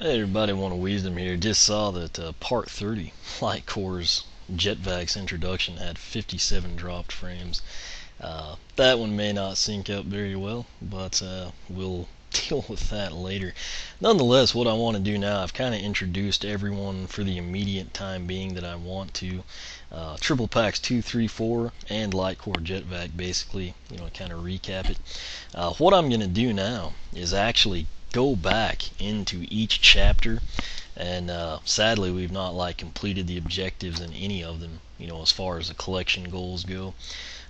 Hey everybody, want to Wisdom here. Just saw that part 30, Light Core's Jetvac's introduction, had 57 dropped frames. That one may not sync up very well, but we'll deal with that later. Nonetheless, what I want to do now, I've kind of introduced everyone for the immediate time being that I want to. Triple Packs 2, 3, 4, and Light Core Jetvac, basically, kind of recap it. What I'm going to do now is actually go back into each chapter, and sadly we've not completed the objectives in any of them, as far as the collection goals go.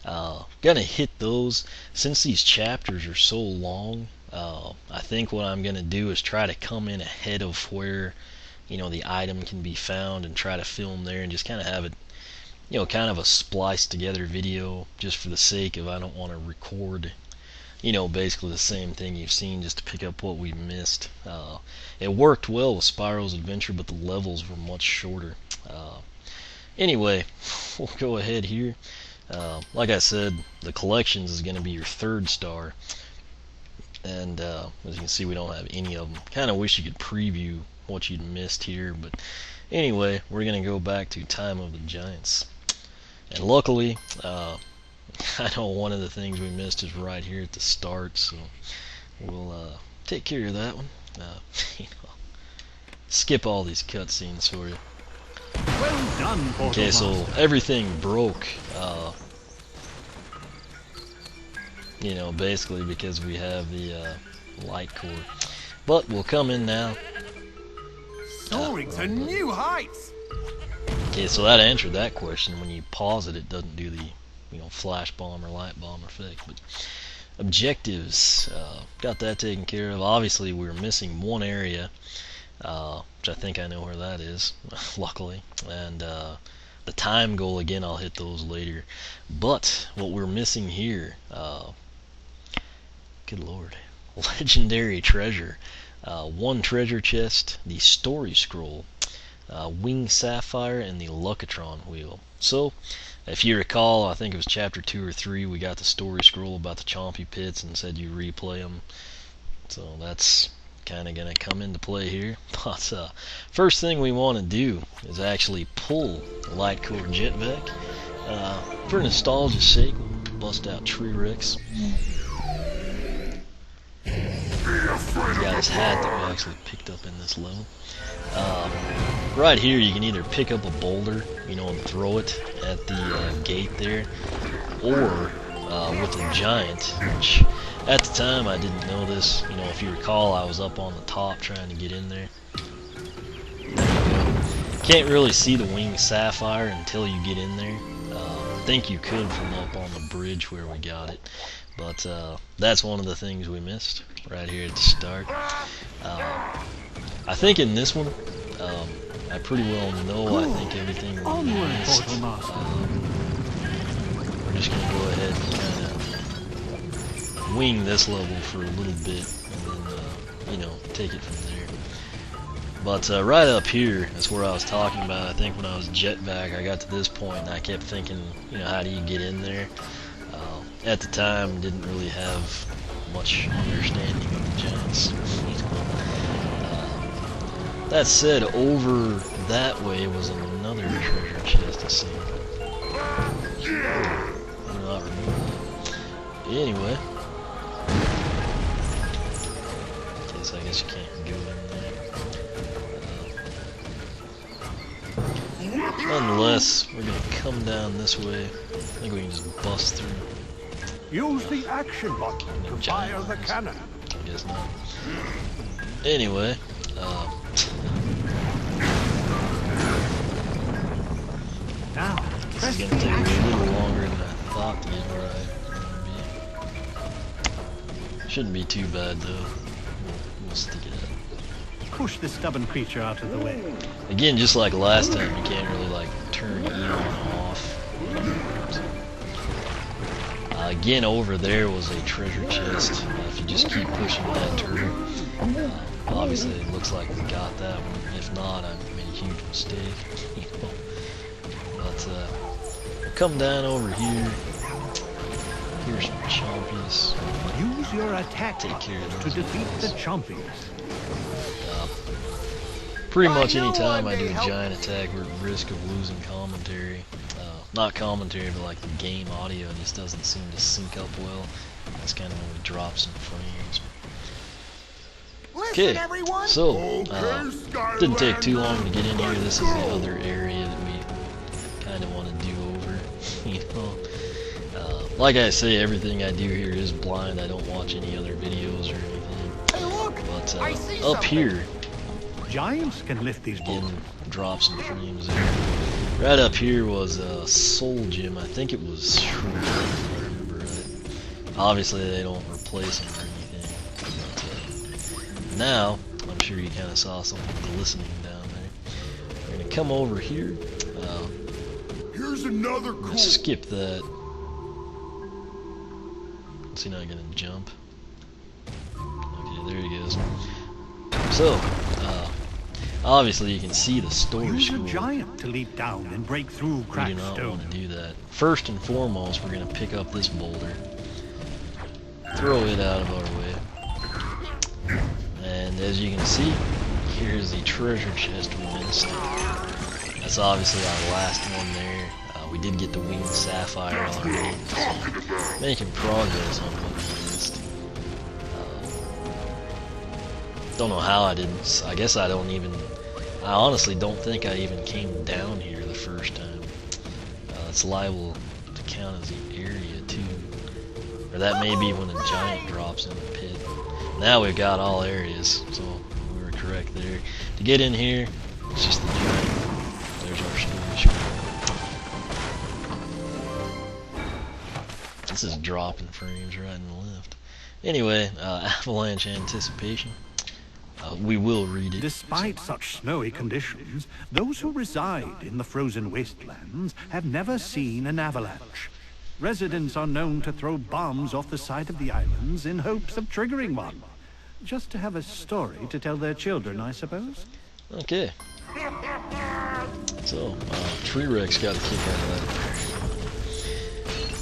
Gonna hit those. Since these chapters are so long, I think what I'm gonna do is try to come in ahead of where the item can be found, and try to film there and just kind of have it, kind of a spliced together video, just for the sake of, I don't want to record basically the same thing you've seen, just to pick up what we missed. It worked well with Spyro's Adventure, but the levels were much shorter. Anyway, we'll go ahead here. Like I said, the collections is going to be your third star, and as you can see, we don't have any of them. Kind of wish you could preview what you'd missed here, but anyway, we're going to go back to Time of the Giants, and luckily, I know one of the things we missed is right here at the start, so we'll take care of that one. Skip all these cutscenes for you. Well done, okay, so everything broke, basically because we have the light core. But we'll come in now. Soaring to new heights. Okay, so that answered that question. When you pause it, it doesn't do the flash bomb or light bomb effect. But objectives, got that taken care of. Obviously we were missing one area, which I think I know where that is, luckily, and the time goal, again, I'll hit those later. But what we're missing here, good lord, legendary treasure, one treasure chest, the story scroll, wing sapphire, and the Luckatron wheel. So if you recall, I think it was chapter 2 or 3, we got the story scroll about the Chompy Pits and said you replay them. So that's kind of going to come into play here. But first thing we want to do is actually pull Light Core Jetvac. For nostalgia's sake, we'll bust out Tree Rex. He's got his hat that we actually picked up in this level. Right here you can either pick up a boulder, and throw it at the gate there, or with a giant, which at the time I didn't know this. If you recall, I was up on the top trying to get in there. Can't really see the wing sapphire until you get in there. I think you could from up on the bridge where we got it, but that's one of the things we missed right here at the start. I think in this one, I pretty well know, I think, everything we missed. We're just going to go ahead and kind of wing this level for a little bit, and then, take it from there. But right up here, that's where I was talking about. I think when I was Jetvac, I got to this point, and I kept thinking, how do you get in there? At the time, didn't really have much understanding of the Giants. That said, over that way was another treasure chest, I see. I do not remember that. Anyway. Okay, so I guess you can't go in there. Nonetheless, we're going to come down this way. I think we can just bust through. Use the action button to fire the cannon. I guess not. Anyway, now, this is going to take a little longer than I thought to get where I want to be. Shouldn't be too bad though. We'll stick it out. Push this stubborn creature out of the way. Again, just like last time, you can't really turn E on and off. Again, over there was a treasure chest. If you just keep pushing that turtle, obviously it looks like we got that one. If not, I made a huge mistake. But we'll come down over here. Here's some chompies. Use your attack Take care of to those defeat guys. the chompies. Pretty much any time I do a giant attack, we're at risk of losing commentary. Not commentary, but like the game audio just doesn't seem to sync up well. That's kind of when we drop some frames. Okay, so didn't take too long to get in here. This is the other area that we kind of want to do over. You know, like I say, everything I do here is blind. I don't watch any other videos or anything. Hey, look! But I see up something. here, Giants can lift these again, balls. drop some frames there. Right up here was a Soul Gem. I think it was Shrew, if I remember right. Obviously, they don't replace them or anything. But, now, I'm sure you kind of saw something glistening down there. We're gonna come over here. Here's another cool. Let's skip that. Is he not gonna jump? Okay, there he goes. So, obviously you can see the storage Use a scroll. giant to leap down and break through We cracked do not stone. want to do that. First and foremost, we're going to pick up this boulder, throw it out of our way, and as you can see, here's the treasure chest we missed. That's obviously our last one there. We did get the winged sapphire already, so making progress on what we missed. Don't know how I didn't. I guess I honestly don't think I even came down here the first time. It's liable to count as the area too. Or that may be when a giant drops in the pit. Now we've got all areas, so we were correct there. To get in here, it's just the giant. There's our storage screen. This is dropping frames right and left. Anyway, avalanche anticipation. We will read it. Despite such snowy conditions, those who reside in the frozen wastelands have never seen an avalanche. Residents are known to throw bombs off the side of the islands in hopes of triggering one. Just to have a story to tell their children, I suppose. Okay. So, Tree Rex got a kick out of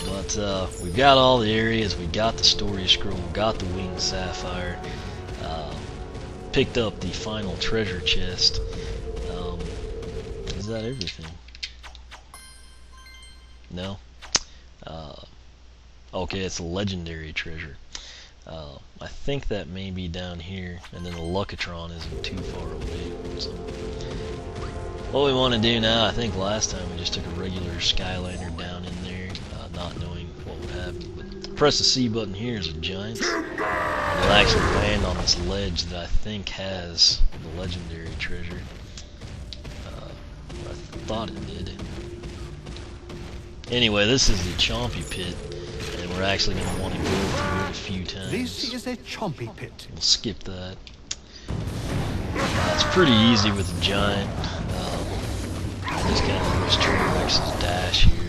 that. But we've got all the areas, we got the storage scroll, got the winged sapphire. Picked up the final treasure chest. Is that everything? No? Okay, it's a legendary treasure. I think that may be down here, and then the Luckatron isn't too far away. So, what we want to do now, I think last time we just took a regular Skylander down in there, not knowing what would happen. But press the C button here is a giant. It'll actually land on this ledge that I think has the legendary treasure. I thought it did. Anyway, this is the Chompy Pit, and we're actually going to want to go through it a few times. This is a chompy pit. We'll skip that. It's pretty easy with a giant. I just kind of use Tree Rex's dash here.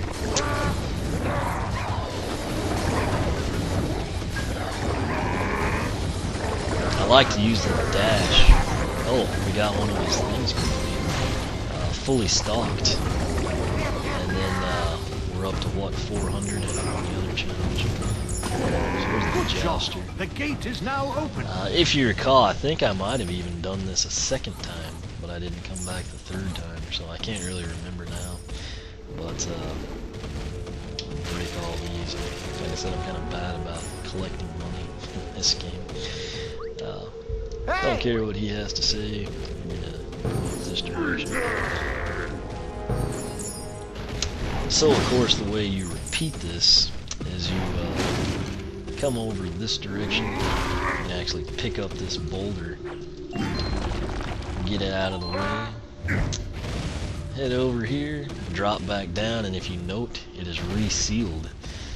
I like to use the dash. Oh, we got one of his things complete. Fully stocked. And then we're up to what, 400 on the other challenge. So where's the jouster? The gate is now open. If you recall, I think I might have even done this a second time, but I didn't come back the third time, so I can't really remember now. But break all these. Like I said, I'm kind of bad about collecting money in this game. Don't care what he has to say. I'm gonna go this direction. So, of course, the way you repeat this is you come over this direction and actually pick up this boulder, get it out of the way, head over here, drop back down, and if you note, it is resealed.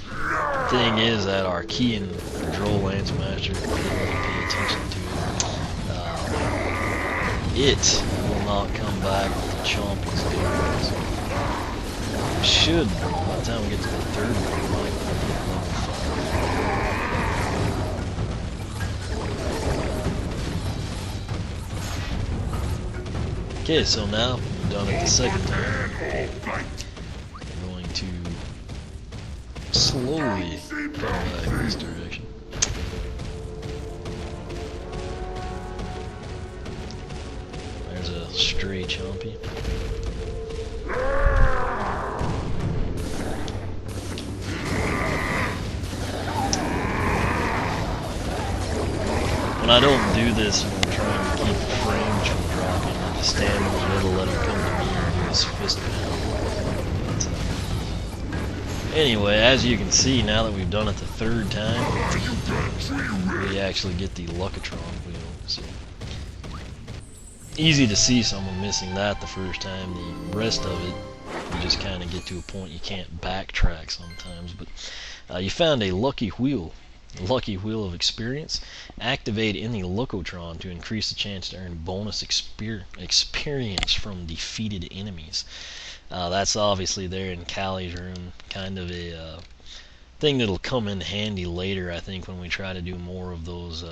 The thing is that our key and control lance master didn't really pay attention to it. It will not come back with the Chompy's doings. It should, by the time we get to the third one, we might hit level 5. Okay, so now we've done it the second time. We're going to slowly come back this direction. There's a stray chompy. When I don't do this and I'm trying to keep the frames from dropping, I just stand in the middle, let him come to me and do his fist pound. Anyway, as you can see, now that we've done it the third time, we actually get the Lucatron wheel. So easy to see someone missing that the first time. The rest of it, you just kind of get to a point you can't backtrack sometimes. But you found a lucky wheel. Lucky Wheel of Experience. Activate in the Lucatron to increase the chance to earn bonus experience from defeated enemies. That's obviously there in Callie's room. Kind of a thing that'll come in handy later, I think, when we try to do more of those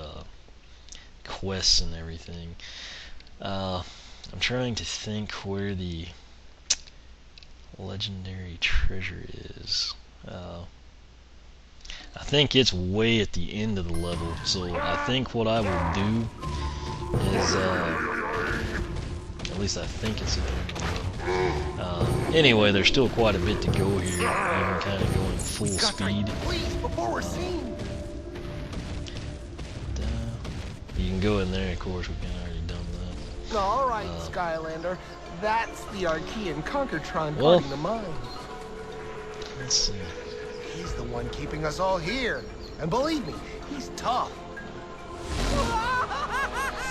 quests and everything. I'm trying to think where the legendary treasure is. I think it's way at the end of the level, so I think what I will do is, at least I think it's at the end of the level. Anyway, there's still quite a bit to go here, even kind of going full speed. Before we're seen. You can go in there, of course, we've kind of already done that. Alright, Skylander. That's the Archean Conkertron guarding the mine. Let's see. He's the one keeping us all here. And believe me, he's tough.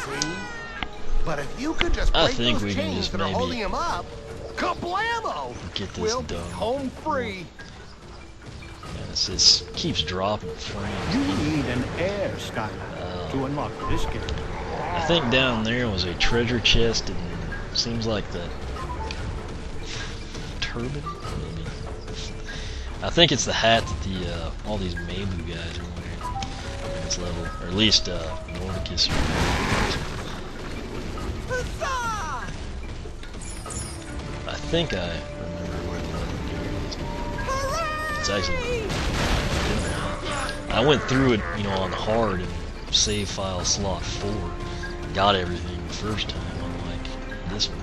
See? But if you could just break those chains that are holding him up, kablamo! Get this we'll done. Be home free. This keeps dropping frames. You need an air Skylander to unlock this game. I think down there was a treasure chest, and seems like the turban, maybe. I think it's the hat that the all these Mabu guys are wearing in this level, or at least Nordicus. I think I remember where the legendary is. It's actually, I went through it, you know, on hard and save file slot 4, got everything the first time, unlike this one.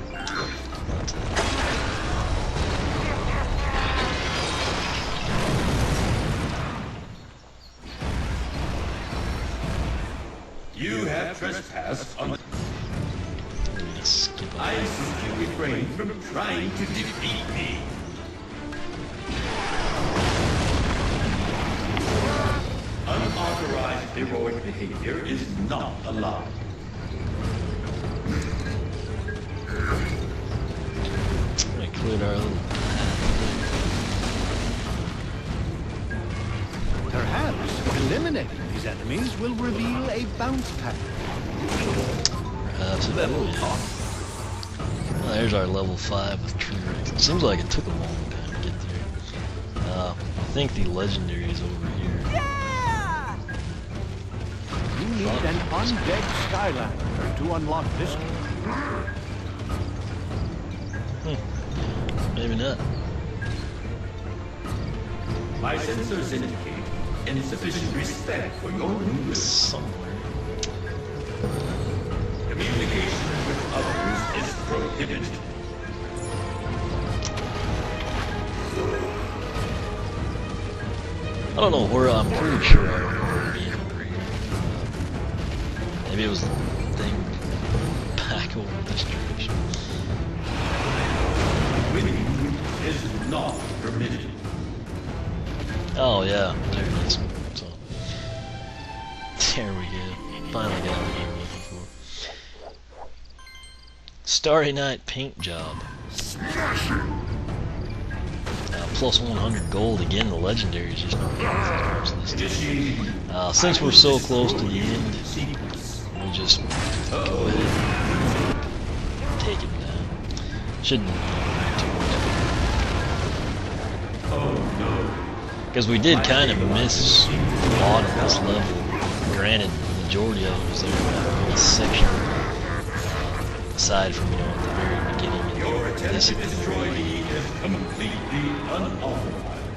But, you have trespassed on... skip I insist you refrain from trying to defeat me. Unauthorized heroic behavior is not allowed. I cleared our little Perhaps eliminating these enemies will reveal a bounce pattern. perhaps it will. Well, there's our level 5 with True Rex. It seems like it took a long time to get there. I think the legendary is over here. You need an undead Skylander to unlock this game. Maybe not. My sensors indicate insufficient respect for your numerous. Somewhere. Communication with others is prohibited. I don't know where. I'm pretty sure I remember being over here. Maybe it was the thing back over this direction. Winning is not permitted. Oh yeah, there it is. So there we go. Finally got what I'm looking for. Starry Night paint job. Plus 100 gold again. The legendary is just not worth it. Since we're so close to the end, we'll just go ahead and take it down. Shouldn't be too much. Because we did kind of miss a lot of this level. Granted, the majority of it was there in this section. Aside from, you know, at the very beginning. Your attempt to destroy me is completely unauthorized.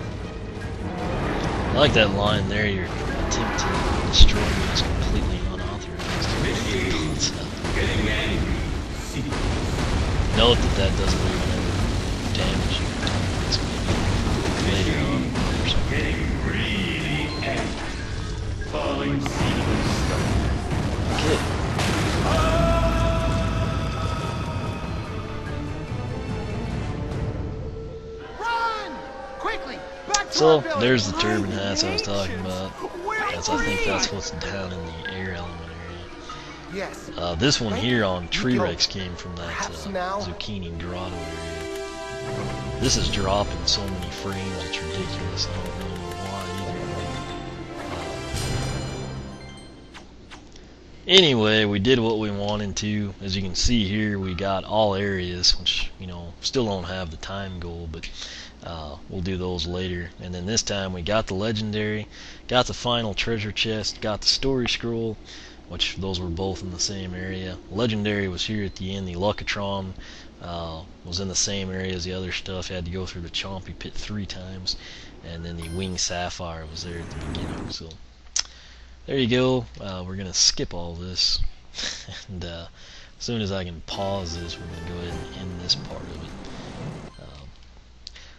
I like that line there. Your attempt to destroy me is completely unauthorized. Getting angry. See. Note that that doesn't even ever damage your targets, maybe later on or something. Getting really angry. Following sequence start. Okay. Run! Quickly! Back to So our village. there's the turbine hats I was talking about. I think that's what's down in the air element area. Yes. This one Thank here you. on You Tree go. Rex came from that Perhaps now. Zucchini Grotto area. This is dropping so many frames, it's ridiculous. I don't really know why either. Anyway, we did what we wanted to. As you can see here, we got all areas, which, you know, still don't have the time goal, but we'll do those later. And then this time we got the legendary, got the final treasure chest, got the story scroll, which those were both in the same area. Legendary was here at the end. The Luckatron was in the same area as the other stuff. You had to go through the Chompy Pit 3 times. And then the Wing Sapphire was there at the beginning. So there you go. We're going to skip all this. And as soon as I can pause this, we're going to go ahead and end this part of it.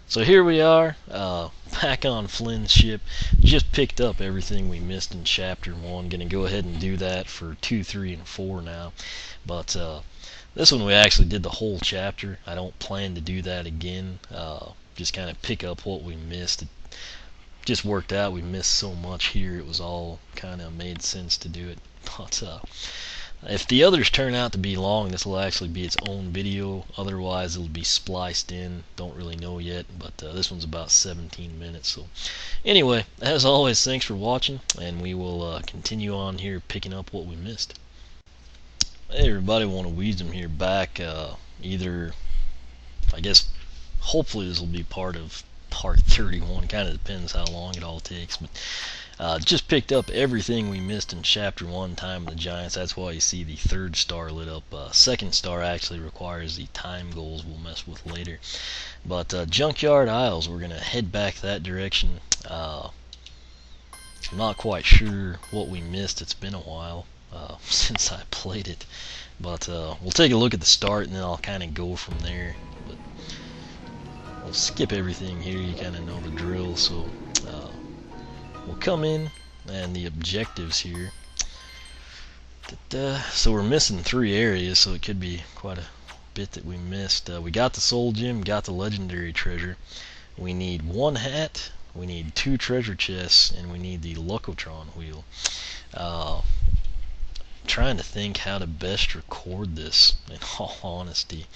So here we are, back on Flynn's ship. Just picked up everything we missed in Chapter 1. Gonna go ahead and do that for 2, 3, and 4 now. But this one we actually did the whole chapter. I don't plan to do that again. Just kind of pick up what we missed. It just worked out. We missed so much here. It was all kind of made sense to do it. But if the others turn out to be long, this will actually be its own video. Otherwise, it'll be spliced in. Don't really know yet, but this one's about 17 minutes. So anyway, as always, thanks for watching, and we will continue on here picking up what we missed. Hey everybody, want to Wisdom here back. Either, I guess, hopefully this will be part of part 31. Kind of depends how long it all takes, but just picked up everything we missed in Chapter 1, Time of the Giants. That's why you see the 3rd star lit up. 2nd star actually requires the time goals we'll mess with later. But Junkyard Isles, we're going to head back that direction. I'm not quite sure what we missed. It's been a while since I played it. But we'll take a look at the start, and then I'll kind of go from there. But we'll skip everything here. You kind of know the drill. So we'll come in, and the objectives here. So we're missing 3 areas, so it could be quite a bit that we missed. We got the Soul Gem, got the Legendary Treasure. We need 1 hat, we need 2 treasure chests, and we need the Luckatron Wheel. I'm trying to think how to best record this, in all honesty.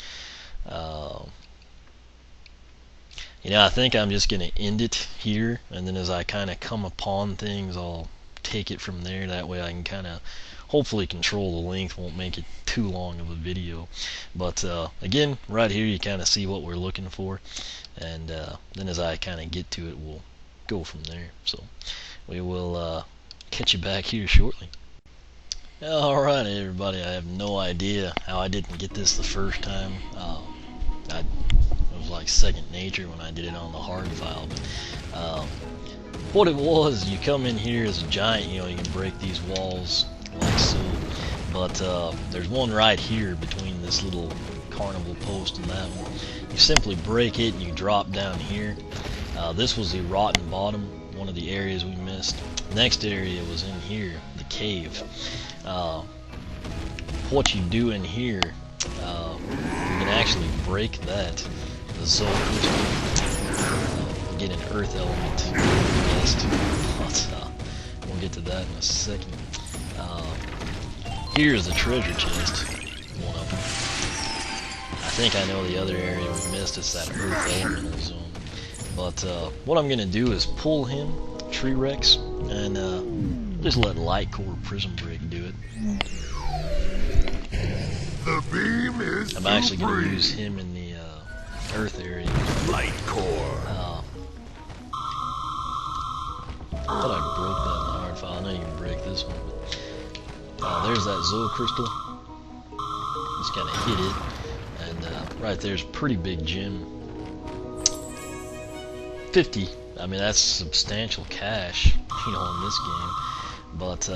You know, I think I'm just going to end it here, and then as I kind of come upon things, I'll take it from there. That way I can kind of hopefully control the length, won't make it too long of a video. But again, right here you kind of see what we're looking for, and then as I kind of get to it, we'll go from there. So we will catch you back here shortly. Alright everybody, I have no idea how I didn't get this the first time. It was like second nature when I did it on the hard file. But what it was, you come in here as a giant, you know, you can break these walls like so. But there's one right here between this little carnival post and that one. You simply break it and you drop down here. This was the rotten bottom, one of the areas we missed. Next area was in here, the cave. What you do in here, you can actually break that. The Soul Crystal, get an earth element nest, but we'll get to that in a second. Here's the treasure chest, one of them. I think I know the other area we missed. It's that earth elemental zone. But what I'm gonna do is pull him, Tree Rex, and just let Light Core Prism Brick do it. The beam is I'm actually gonna use him in the earth area. Light Core. I thought I broke that in the hard file. I know you can break this one. But, there's that Zoe Crystal. Just kind of hit it. And right there's a pretty big gem. 50. I mean, that's substantial cash, you know, in this game. But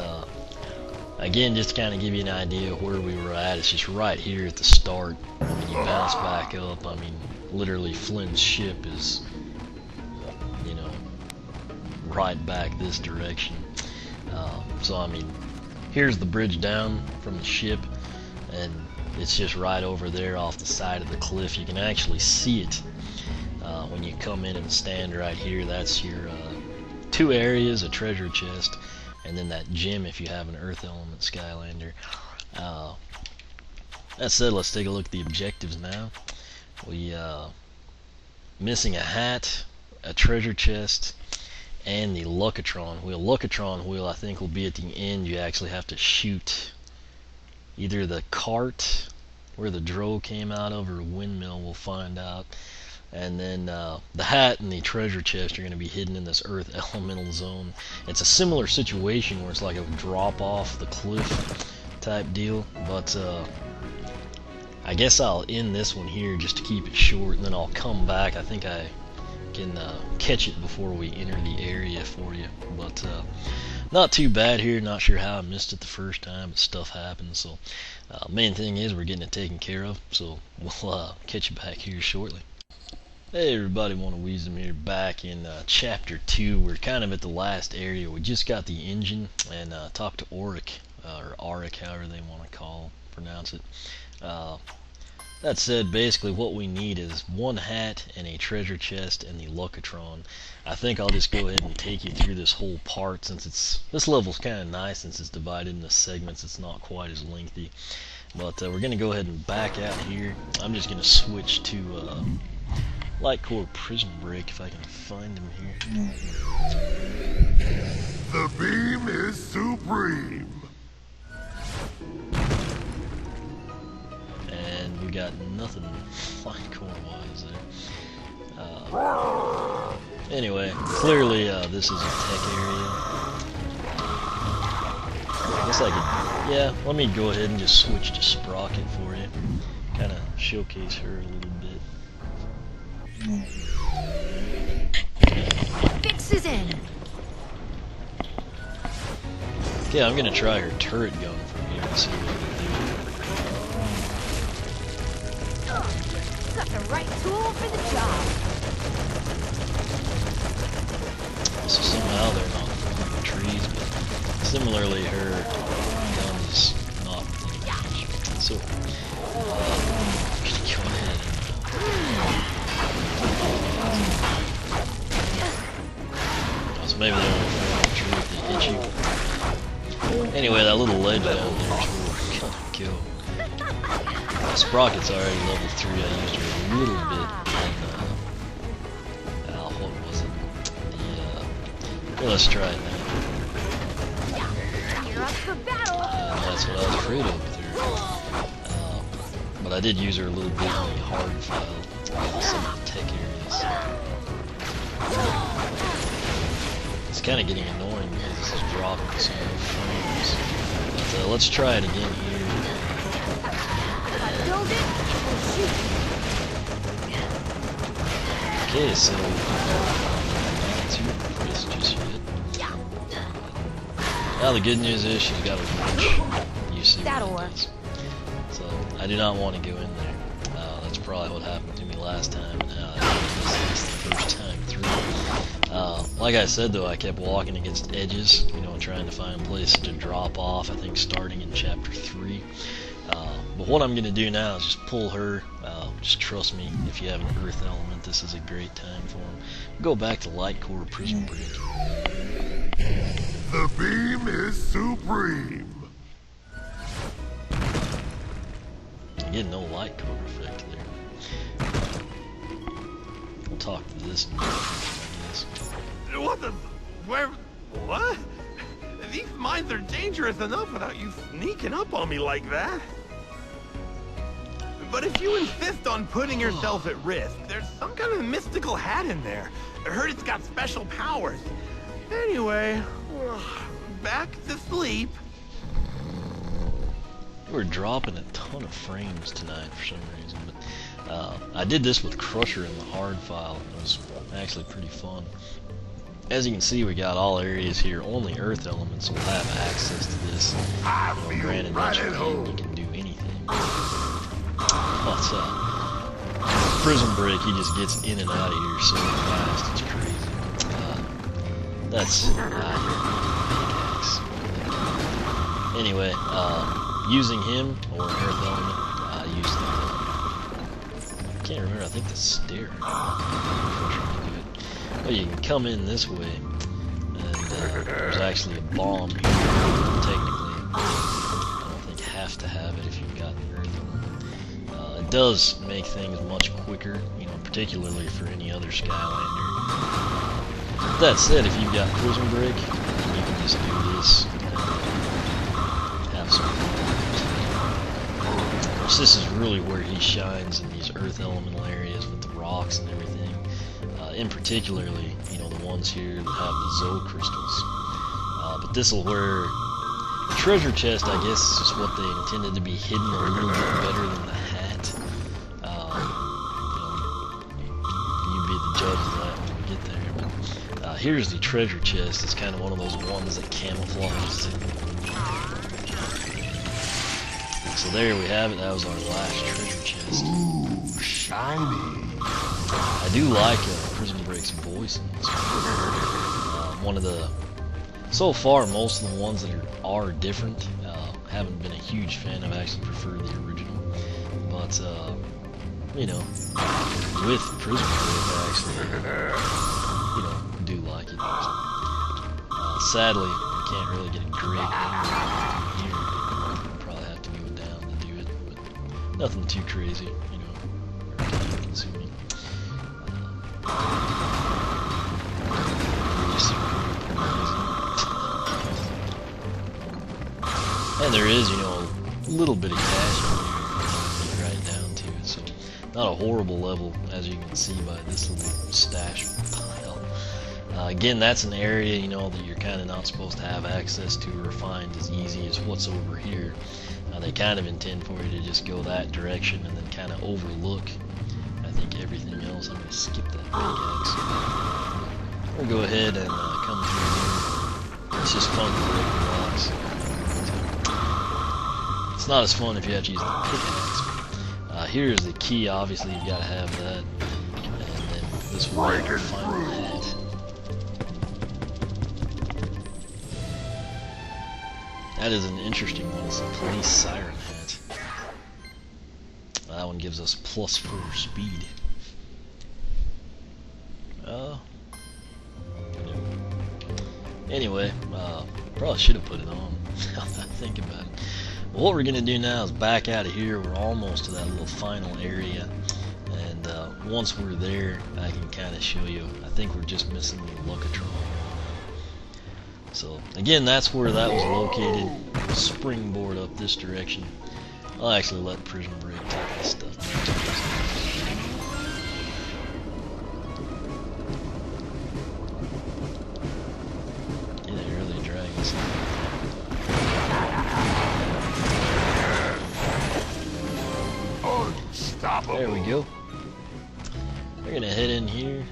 Again, just to kind of give you an idea of where we were at, it's just right here at the start. When you bounce back up, I mean, literally Flynn's ship is, you know, right back this direction. So I mean, here's the bridge down from the ship, and it's just right over there off the side of the cliff. You can actually see it when you come in and stand right here. That's your two areas, a treasure chest, and then that gem if you have an Earth Element Skylander. That said, let's take a look at the objectives now. We missing a hat, a treasure chest, and the Luckatron wheel. Luckatron wheel, I think, will be at the end. You actually have to shoot either the cart where the drow came out of or a windmill. We'll find out. And then the hat and the treasure chest are going to be hidden in this Earth Elemental Zone. It's a similar situation where it's like a drop off the cliff type deal, but I guess I'll end this one here just to keep it short, and then I'll come back. I think I can catch it before we enter the area for you, but not too bad here. Not sure how I missed it the first time, but stuff happens. So main thing is we're getting it taken care of, so we'll catch you back here shortly. Hey everybody, WannaWeasem here, back in chapter 2. We're kind of at the last area. We just got the engine and talked to Auric, or Auric, however they want to pronounce it. That said, basically what we need is one hat and a treasure chest and the Luckatron. I think I'll just go ahead and take you through this whole part, since this level's kind of nice since it's divided into segments. It's not quite as lengthy, but we're gonna go ahead and back out here. I'm just gonna switch to Light Core Prison Break if I can find him here. The beam is supreme. And we got nothing Light Core wise there. Anyway, clearly this is a tech area. I guess I could, yeah, let me go ahead and just switch to Sprocket for you. Kind of showcase her a little bit. Fix is in. Okay, I'm gonna try her turret gun from here and see what Got the right tool for the job. So somehow they're not in the trees, but similarly her gun is not within range. So I'm gonna go ahead and so maybe they're in the tree if they hit you. Anyway, that little ledge down there is where we're gonna go. Sprocket's already level 3. I used her a little bit in, what was it? Well, let's try it now. You're up for battle. That's what I was afraid of with her. But I did use her a little bit in the hard file, some of the tech areas. It's kind of getting annoying because this is dropping some frames. But let's try it again here. Build it, we'll shoot. Okay, so not too impressed just yet. Now the good news is she's got a wrench. You see That'll what work. it does. So I do not want to go in there. That's probably what happened to me last time. This is the first time through. Like I said though, I kept walking against edges, you know, trying to find places to drop off. I think starting in chapter 3. But what I'm going to do now is just pull her. Just trust me, if you have an Earth Element, this is a great time for him. Go back to Light Core Prison Break. The beam is supreme. Again, no Light Core effect there. We'll talk to this and I guess. What the? Where? What? These mines are dangerous enough without you sneaking up on me like that. But if you insist on putting yourself at risk, there's some kind of mystical hat in there. I heard it's got special powers. Anyway, back to sleep. We're dropping a ton of frames tonight for some reason, but I did this with Crusher in the hard file. It was actually pretty fun. as you can see, we got all areas here. Only Earth elements will have access to this. Granted, that you can do anything. But Prison Break, he just gets in and out of here so fast. It's crazy. That's pickaxe. Anyway, using him or an Earth element, I use the. I can't remember. I think the stair. Well, you can come in this way, and there's actually a bomb here. Technically, I don't think you have to have it if you've got an Earth element. It does make things much quicker, particularly for any other Skylander. That said, if you've got Prison Break, you can just do this and have some fun. Of course, this is really where he shines in these Earth elemental areas with the rocks and everything. In particularly, the ones here that have the Zoe crystals. But this will where the treasure chest, I guess, is what they intended to be hidden a little bit better than the hat. You be the judge of that when we get there. But here's the treasure chest. It's kind of one of those ones that camouflages it. So there we have it. That was our last treasure chest. Ooh, shiny. I do like Prison Break's voice in this one. One of the, so far, most of the ones that are different. Haven't been a huge fan. I've actually preferred the original. But, with Prison Break, I actually, do like it. Sadly, we can't really get a great angle here. We'll probably have to go down to do it, but nothing too crazy, or time consuming. And there is, a little bit of cash in here right down to it, so not a horrible level, as you can see by this little stash pile. Again, that's an area, that you're kind of not supposed to have access to or find as easy as what's over here. They kind of intend for you to just go that direction and then kind of overlook, I think, everything else. I'm going to skip that pickaxe. We'll go ahead and come through here. It's just fun to break the rocks. It's not as fun if you have to use the pickaxe. Here's the key. Obviously, you've got to have that. And then this will be your final hat. That is an interesting one. It's a police siren hat. That one gives us +4 speed. Anyway, probably should have put it on. Now that I think about it. Well, what we're gonna do now is back out of here. We're almost to that little final area, and once we're there, I can kind of show you. I think we're just missing the Lucatron. So again, that's where that was located. Springboard up this direction. I'll actually let Prison Break take this stuff back to us. There we go. We're gonna head in here.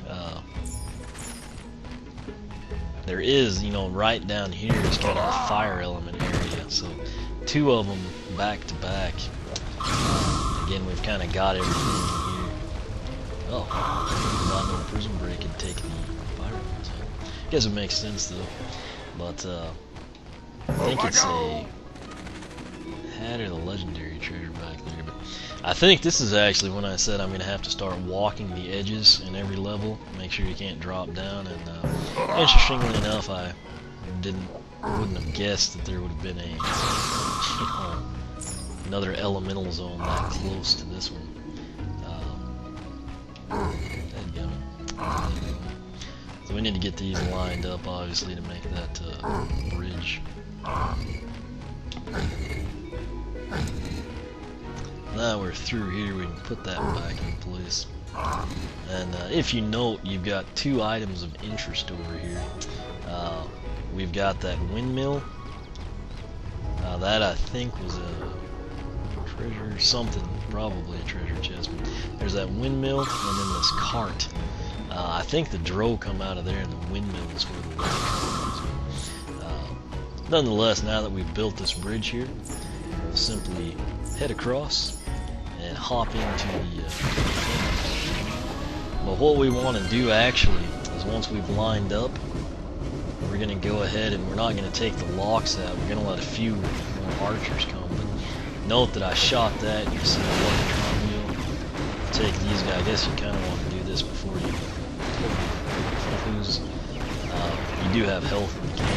There is, right down here is kind of a fire element area. So 2 of them back to back. Again, we've kind of got everything in here. Oh, not no Prison Break and take the fire element. I guess it makes sense though. But I think it's a hat or the legendary treasure back there. But I think this is actually when I said I'm going to have to start walking the edges in every level, make sure you can't drop down, and interestingly enough, I wouldn't have guessed that there would have been a, another elemental zone that close to this one. So we need to get these lined up, obviously, to make that bridge. Now we're through here, we can put that back in place. And if you note, you've got 2 items of interest over here. We've got that windmill. That I think was a treasure, something, probably a treasure chest. But there's that windmill, and then this cart. I think the Drow come out of there, and the windmill is where the Locatron is. Nonetheless, now that we've built this bridge here, we'll simply head across and hop into the but what we want to do actually is once we've lined up, we're going to go ahead and we're not going to take the locks out. We're going to let a few more archers come. But note that I shot that. You can see the Locatron wheel. Take these guys. I guess you kind of want to do this before you lose. You do have health in the game.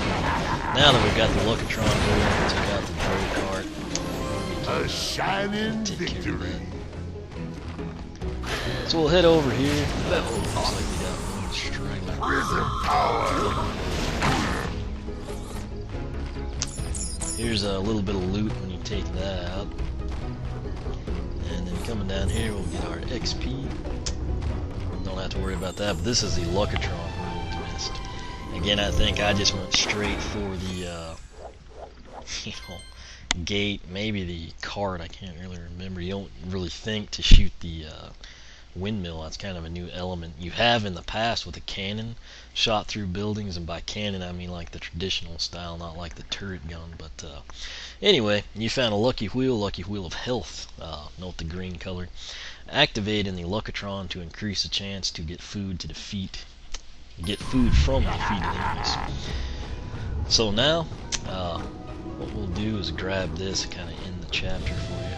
Now that we've got the Locatron wheel, we took out the Drow cart. A shining victory. So we'll head over here. Looks like we got one straggler. Here's a little bit of loot when you take that out. And then coming down here, we'll get our XP. Don't have to worry about that, but this is the Locatron wheel we missed. Again, I think I just went straight for the, gate, maybe the cart, I can't really remember. You don't really think to shoot the windmill. That's kind of a new element. You have in the past with a cannon shot through buildings, and by cannon I mean like the traditional style, not like the turret gun. But anyway, you found a lucky wheel of health. Note the green color. Activate in the Locatron to increase the chance to get food from defeated enemies. So now what we'll do is grab this and kind of end the chapter for you.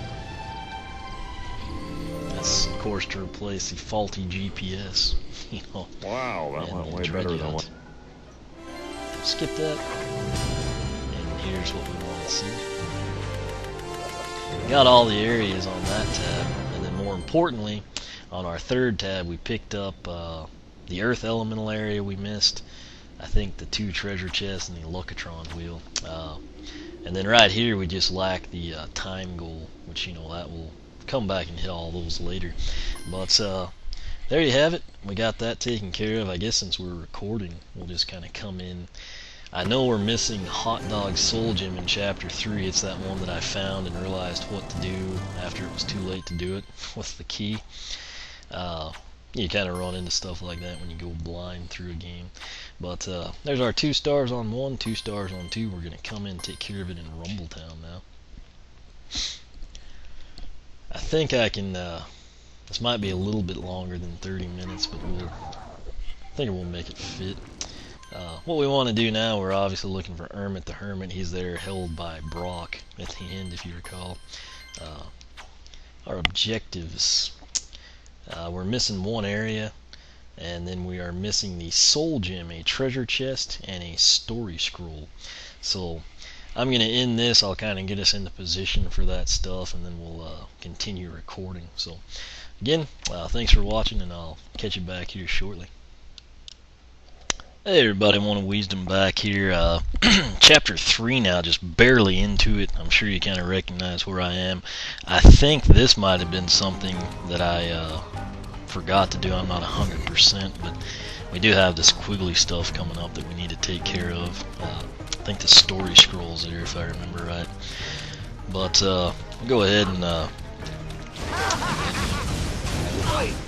That's, of course, to replace the faulty GPS. Wow, that went way better than what. Skip that. And here's what we want to see. Got all the areas on that tab, and then more importantly, on our third tab, we picked up the Earth Elemental area we missed. I think the 2 treasure chests and the Locatron wheel. And then right here we just lack the time goal, which that will come back and hit all those later. But there you have it. We got that taken care of. I guess since we're recording, we'll just kind of come in. I know we're missing Hot Dog Soul Gem in Chapter 3. It's that one that I found and realized what to do after it was too late to do it with the key. You kind of run into stuff like that when you go blind through a game. But there's our 2 stars on 1, 2 stars on 2. We're going to come in and take care of it in Rumbletown now. I think I can, this might be a little bit longer than 30 minutes, but I think we'll make it fit. What we want to do now, we're obviously looking for Ermit the Hermit. He's there held by Brock at the end, if you recall. Our objectives. We're missing one area, and then we are missing the Soul Gem, a treasure chest, and a story scroll. So I'm going to end this. I'll kind of get us into position for that stuff, and then we'll continue recording. So again, thanks for watching, and I'll catch you back here shortly. Hey everybody, I want to Wisdom back here. Chapter 3 now, just barely into it. I'm sure you kind of recognize where I am. I think this might have been something that I forgot to do. I'm not 100%, but we do have this quiggly stuff coming up that we need to take care of. I think the story scroll's there, if I remember right. But we'll go ahead and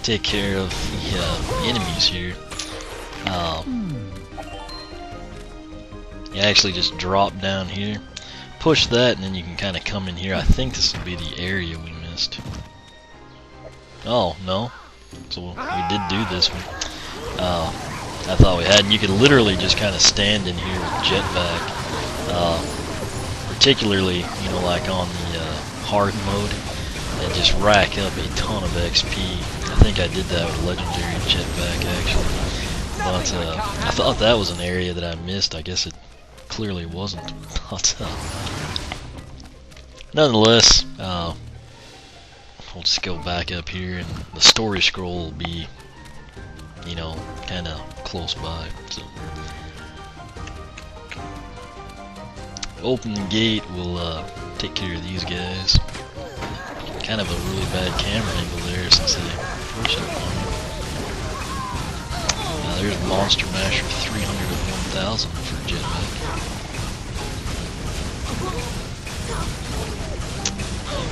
take care of the enemies here. You actually just drop down here, push that, and then you can kind of come in here. I think this will be the area we missed. Oh, no. So we did do this one. I thought we had. And you could literally just kind of stand in here with jetpack. Particularly, like on the hard mode, and just rack up a ton of XP. I think I did that with legendary jetpack, actually. But I thought that was an area that I missed. I guess it clearly wasn't. But nonetheless, we'll just go back up here, and the story scroll will be, kind of close by. So open the gate. We'll take care of these guys. Kind of a really bad camera angle there since they pushed it on me. There's Monster Masher 300 of 1000 for jetpack.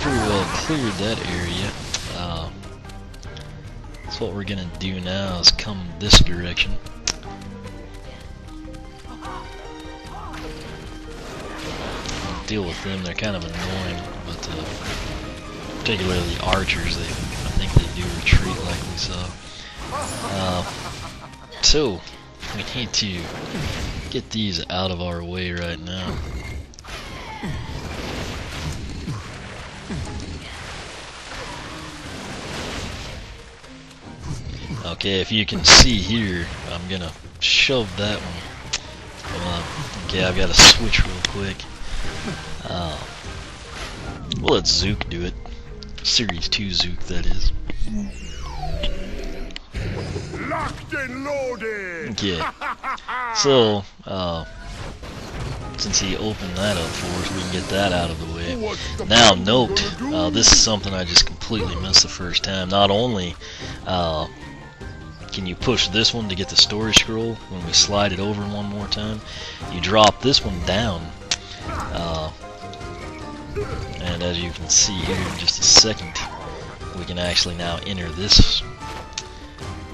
Pretty well cleared that area. So what we're gonna do now is come this direction. Deal with them. They're kind of annoying, but particularly the archers, I think they do retreat like we saw. So we need to get these out of our way right now. Okay, if you can see here, I'm gonna shove that one. Okay, I've got to switch real quick. We'll let Zook do it. Series 2 Zook, that is. Locked and loaded. Okay. So, since he opened that up for us, we can get that out of the way. Now, note, this is something I just completely missed the first time. Not only can you push this one to get the storage scroll, when we slide it over one more time, you drop this one down. And as you can see here in just a second, we can actually now enter this.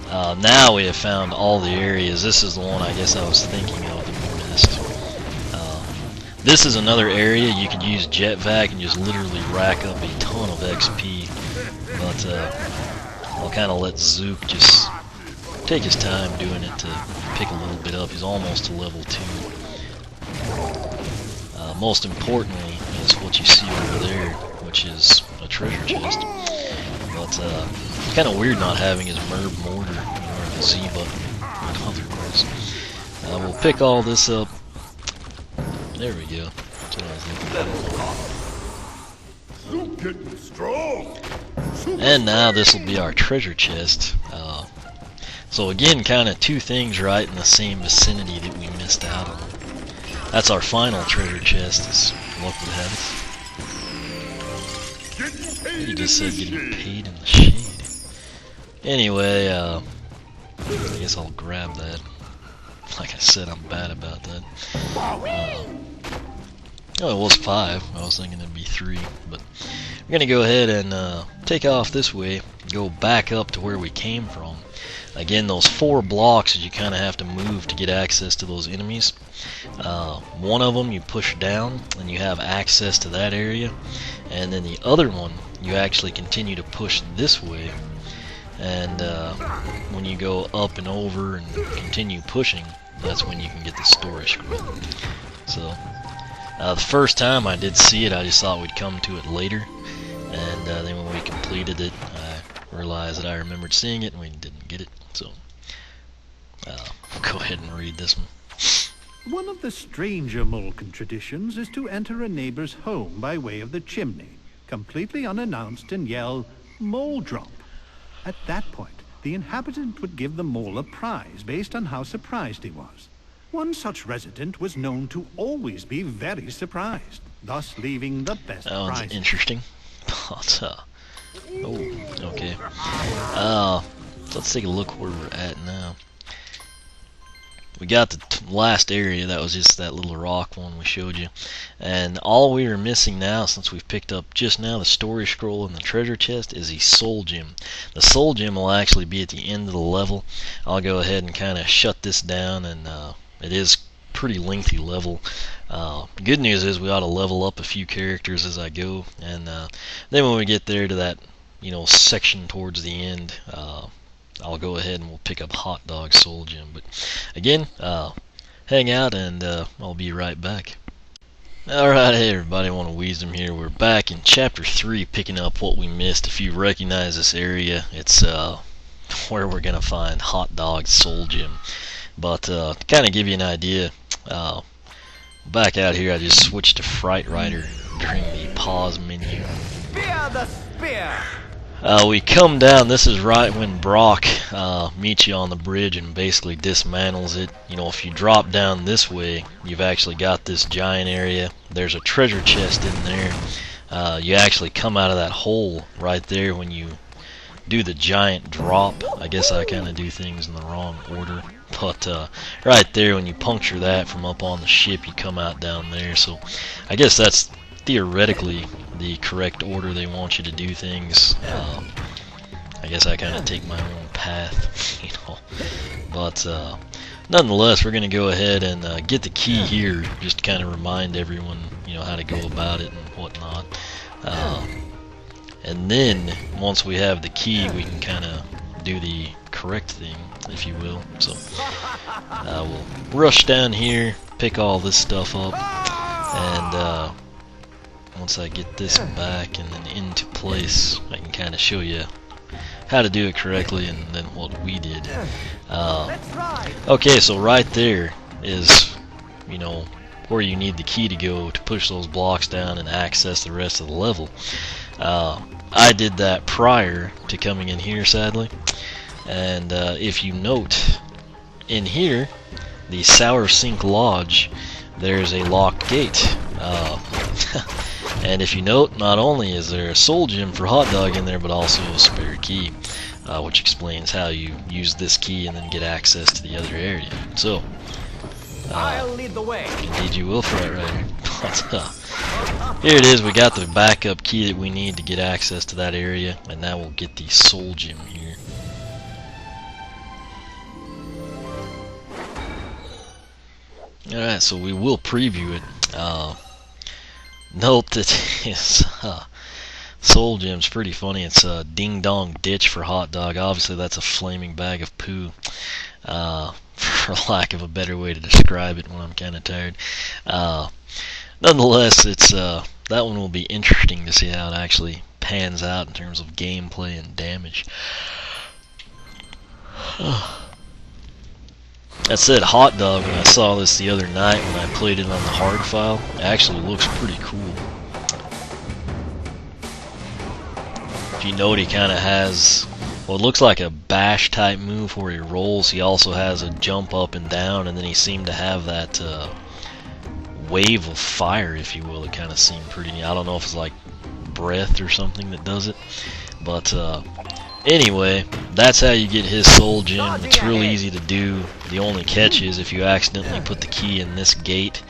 Now we have found all the areas. This is the one I guess I was thinking of that we missed. This is another area you could use jetvac and just literally rack up a ton of XP. But I'll kind of let Zook just take his time doing it to pick a little bit up. He's almost to level 2. Most importantly is what you see over there, which is a treasure chest. But it's kind of weird not having his Merb mortar or the Z button in otherwise. We'll pick all this up. There we go. That's what I was looking for. Getting strong. And now this will be our treasure chest. So again, kind of two things right in the same vicinity that we missed out on. That's our final treasure chest, as luck would have it. He just said getting paid in the shade. Anyway, I guess I'll grab that. Like I said, I'm bad about that. Oh, it was 5. I was thinking it'd be 3, but we're gonna go ahead and take off this way, go back up to where we came from. Again, those 4 blocks you kind of have to move to get access to those enemies. One of them you push down and you have access to that area, and then the other one you actually continue to push this way, and when you go up and over and continue pushing, that's when you can get the storage scroll. So the first time I did see it, I just thought we'd come to it later, and then when we completed it, I realized that I remembered seeing it and we didn't get it. So we'll go ahead and read this one. One of the stranger Molken traditions is to enter a neighbor's home by way of the chimney, completely unannounced, and yell, "Mole drop." At that point, the inhabitant would give the mole a prize based on how surprised he was. One such resident was known to always be very surprised, thus leaving the best That one's prizes. interesting. But, oh, okay. Let's take a look where we're at now. We got the last area, that was just that little rock one we showed you. And all we are missing now, since we've picked up just now the storage scroll and the treasure chest, is the soul gem. The soul gem will actually be at the end of the level. I'll go ahead and kind of shut this down, and it is pretty lengthy level. Good news is we ought to level up a few characters as I go, and then when we get there to that, section towards the end, I'll go ahead and we'll pick up Hot Dog Soul Gem. But again, hang out and I'll be right back. Alright, hey everybody, I want to Wisdom here. We're back in Chapter 3, picking up what we missed. If you recognize this area, it's where we're going to find Hot Dog Soul Gem. But to kind of give you an idea, back out here I just switched to Fright Rider during the pause menu. Fear the spear! We come down, this is right when Brock meets you on the bridge and basically dismantles it. If you drop down this way, you've actually got this giant area. There's a treasure chest in there. You actually come out of that hole right there when you do the giant drop. I guess I kind of do things in the wrong order. But right there, when you puncture that from up on the ship, you come out down there. So I guess that's theoretically the correct order they want you to do things. I guess I kind of take my own path, you know. But nonetheless, we're going to go ahead and get the key here, just to kind of remind everyone, you know, how to go about it and whatnot. And then, once we have the key, we can kind of do the correct thing, if you will. So, we'll rush down here, pick all this stuff up, and once I get this back and then into place, I can kind of show you how to do it correctly and then what we did. Okay, so right there is, you know, where you need the key to go to push those blocks down and access the rest of the level. I did that prior to coming in here, sadly. And if you note, in here, the Sour Sink Lodge, there's a locked gate. And if you note, not only is there a soul gem for Hot Dog in there, but also a spare key, which explains how you use this key and then get access to the other area. So, I'll lead the way. Indeed you will, Fright Rider. But, here it is, we got the backup key that we need to get access to that area, and now we'll get the soul gem here. Alright, so we will preview it. Note that his soul gem's pretty funny. It's a Ding Dong Ditch for Hot Dog. Obviously that's a flaming bag of poo, for lack of a better way to describe it when I'm kind of tired. Nonetheless, it's that one will be interesting to see how it actually pans out in terms of gameplay and damage. That said, Hot Dog, when I saw this the other night when I played it on the hard file, it actually looks pretty cool. If you note, he kind of has what looks like a bash type move where he rolls. He also has a jump up and down, and then he seemed to have that wave of fire, if you will. It kind of seemed pretty neat. I don't know if it's like breath or something that does it, but anyway, that's how you get his soul gem. It's really easy to do. The only catch is if you accidentally put the key in this gate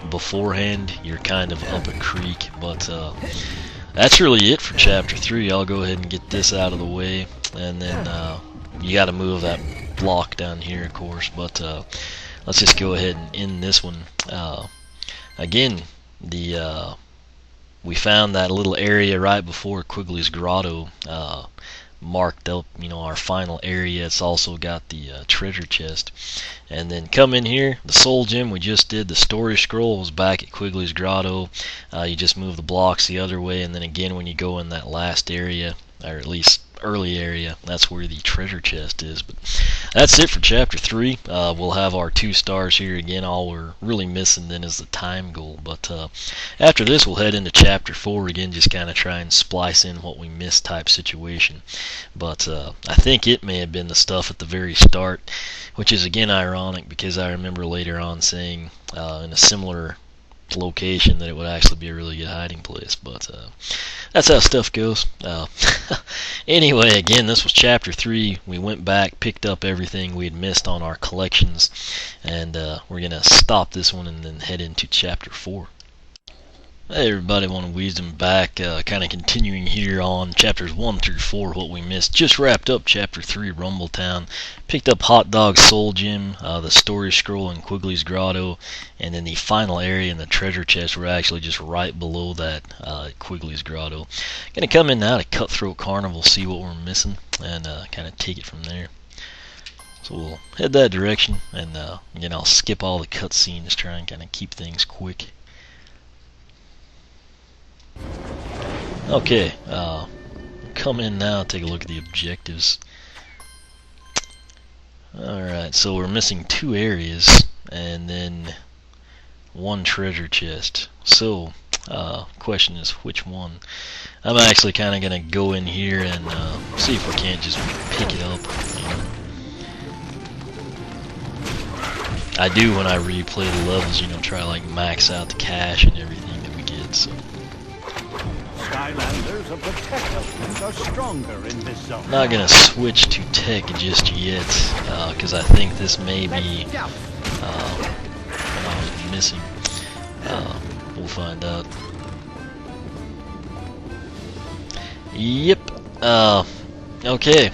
beforehand, you're kind of up a creek. But that's really it for Chapter 3. I'll go ahead and get this out of the way, and then you got to move that block down here, of course. But let's just go ahead and end this one. Again, we found that little area right before Quigley's Grotto, marked up, you know, our final area. It's also got the treasure chest. And then come in here, the soul gem we just did, the story scroll was back at Quigley's Grotto. You just move the blocks the other way, and then again when you go in that last area, or at least early area, that's where the treasure chest is. But that's it for Chapter 3. We'll have our 2 stars here again. All we're really missing then is the time goal. But after this, we'll head into Chapter 4 again, just kind of try and splice in what we missed type situation. But I think it may have been the stuff at the very start, which is again ironic because I remember later on saying in a similar location that it would actually be a really good hiding place. But that's how stuff goes. Anyway, again, this was Chapter 3. We went back, picked up everything we had missed on our collections, and we're going to stop this one and then head into Chapter 4. Hey everybody, want to Wisdom back, kind of continuing here on Chapters 1 through 4, what we missed. Just wrapped up Chapter 3, Rumbletown. Picked up Hot Dog Soul Gem, the story scroll in Quigley's Grotto, and then the final area in the treasure chest were actually just right below that Quigley's Grotto. Gonna come in now to Cutthroat Carnival, see what we're missing, and kind of take it from there. So we'll head that direction, and again I'll skip all the cutscenes, try and kind of keep things quick. Okay, come in now, take a look at the objectives. Alright, so we're missing 2 areas and then 1 treasure chest. So, question is which one? I'm actually kind of going to go in here and see if we can't just pick it up. You know? I do when I replay the levels, you know, try to like max out the cash and everything that we get, so. Skylanders of the tech elements are stronger in this zone. Not gonna switch to tech just yet, because I think this may be what I was missing. We'll find out. Yep. Okay,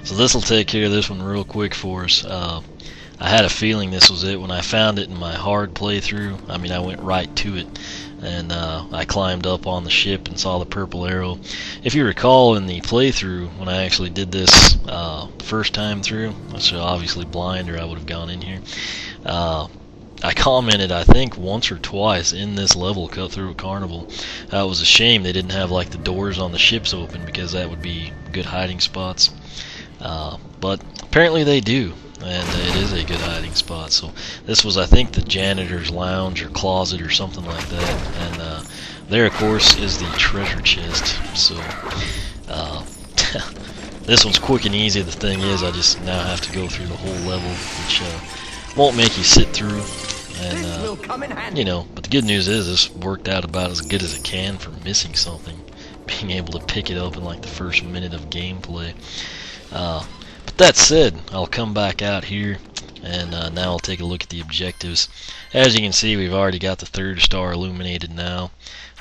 so this will take care of this one real quick for us. I had a feeling this was it when I found it in my hard playthrough. I mean, I went right to it, and I climbed up on the ship and saw the purple arrow. If you recall, in the playthrough, when I actually did this first time through, which is obviously blind or I would have gone in here, I commented, I think, once or twice in this level, Cut Through a Carnival, it was a shame they didn't have like the doors on the ships open, because that would be good hiding spots. But apparently they do, and it is a good hiding spot. So this was, I think, the janitor's lounge or closet or something like that, and there, of course, is the treasure chest. So this one's quick and easy. The thing is, I just now have to go through the whole level, which won't make you sit through. And you know, but the good news is this worked out about as good as it can for missing something, being able to pick it up in like the first minute of gameplay. But that said, I'll come back out here, and now I'll take a look at the objectives. As you can see, we've already got the 3rd star illuminated now.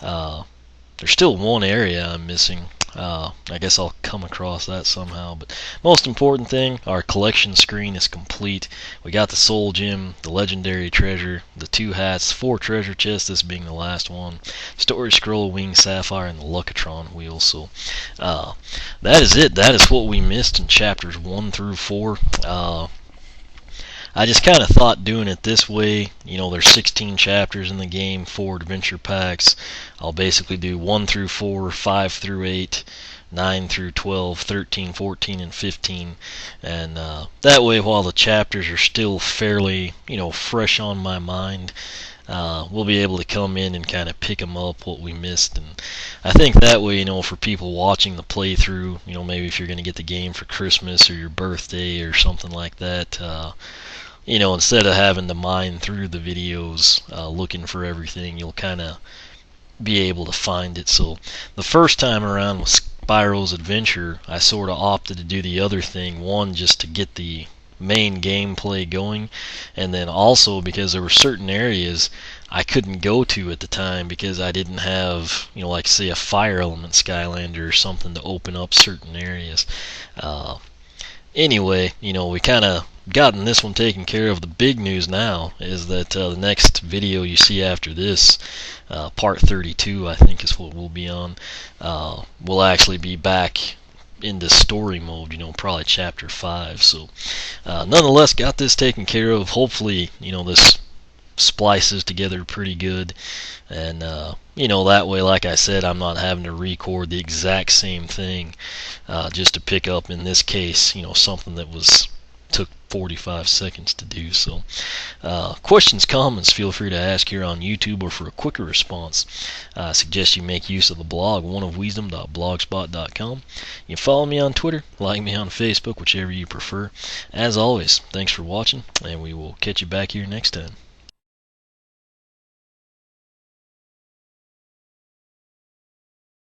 There's still one area I'm missing. I guess I'll come across that somehow, but most important thing, our collection screen is complete. We got the soul gem, the legendary treasure, the 2 hats, 4 treasure chests, this being the last one, storage scroll, wing sapphire, and the Luckatron wheel. So that is it. That is what we missed in chapters 1 through 4. I just kind of thought doing it this way, you know, there's 16 chapters in the game, 4 adventure packs. I'll basically do 1 through 4, 5 through 8, 9 through 12, 13, 14, and 15. And that way, while the chapters are still fairly, you know, fresh on my mind, we'll be able to come in and kind of pick them up, what we missed. And I think that way, you know, for people watching the playthrough, you know, maybe if you're going to get the game for Christmas or your birthday or something like that, you know, instead of having to mine through the videos looking for everything, you'll kind of be able to find it. So the first time around with Spyro's Adventure, I sort of opted to do the other thing, one, just to get the main gameplay going, and then also because there were certain areas I couldn't go to at the time because I didn't have, you know, like say a fire element Skylander or something to open up certain areas. Anyway, you know, we kind of gotten this one taken care of. The big news now is that the next video you see after this, part 32 I think is what we'll be on, will actually be back into story mode, you know, probably chapter 5. So nonetheless, got this taken care of. Hopefully, you know, this splices together pretty good, and you know, that way, like I said, I'm not having to record the exact same thing just to pick up, in this case, you know, something that took 45 seconds to do. So questions, comments, feel free to ask here on YouTube, or for a quicker response, I suggest you make use of the blog, oneofwisdom.blogspot.com. You can follow me on Twitter, like me on Facebook, whichever you prefer. As always, thanks for watching, and we will catch you back here next time.